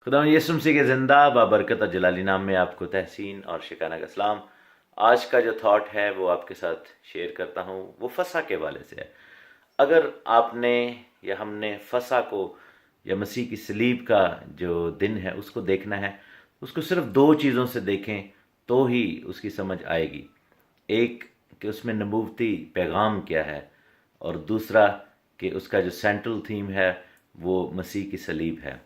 खुदा यीशु मसीह के ज़िंदा बाबरकत और जलाली नाम में आपको तहसीन और शिकाना का सलाम। आज का जो थॉट है वो आपके साथ शेयर करता हूँ, वो फसा के वाले से है। अगर आपने या हमने फसा को या मसीह की सलीब का जो दिन है उसको देखना है, उसको सिर्फ दो चीज़ों से देखें तो ही उसकी समझ आएगी। एक कि उसमें नबूवती पैगाम क्या है, और दूसरा कि उसका जो सेंट्रल थीम है वो मसीह की सलीब है।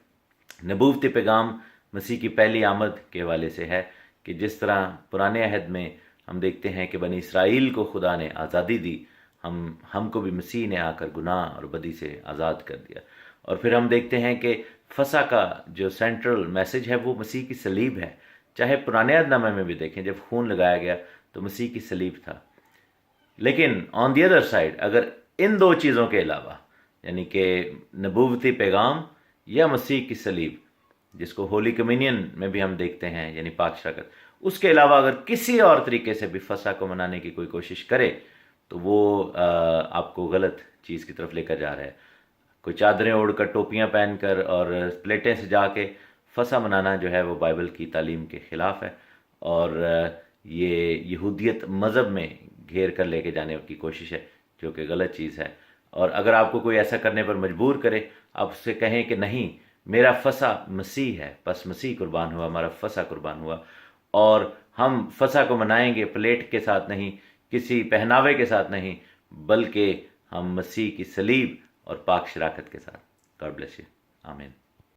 नबूवती पैगाम मसीह की पहली आमद के हवाले से है कि जिस तरह पुराने अहद में हम देखते हैं कि बनी इसराइल को खुदा ने आज़ादी दी, हमको भी मसीह ने आकर गुनाह और बदी से आज़ाद कर दिया। और फिर हम देखते हैं कि फसा का जो सेंट्रल मैसेज है वो मसीह की सलीब है। चाहे पुराने अहदनामे में भी देखें, जब खून लगाया गया तो मसीह की सलीब था। लेकिन ऑन दी अदर साइड, अगर इन दो चीज़ों के अलावा यानी कि नबूवती पैगाम या मसीह की सलीब, जिसको होली कम्युनियन में भी हम देखते हैं यानी पाक शराकत, उसके अलावा अगर किसी और तरीके से भी फसा को मनाने की कोई कोशिश करे तो वो आपको गलत चीज़ की तरफ लेकर जा रहा है। कोई चादरें ओढ़कर, टोपियां पहनकर और प्लेटें सजा के फसा मनाना जो है वो बाइबल की तालीम के ख़िलाफ़ है, और ये यहूदियत मज़हब में घेर कर लेके जाने की कोशिश है, जो कि गलत चीज़ है। और अगर आपको कोई ऐसा करने पर मजबूर करे, आप उससे कहें कि नहीं, मेरा फसा मसीह है, बस मसीह कुर्बान हुआ, हमारा फसा कुर्बान हुआ, और हम फसा को मनाएंगे प्लेट के साथ नहीं, किसी पहनावे के साथ नहीं, बल्कि हम मसीह की सलीब और पाक शराकत के साथ। God bless you. आमीन।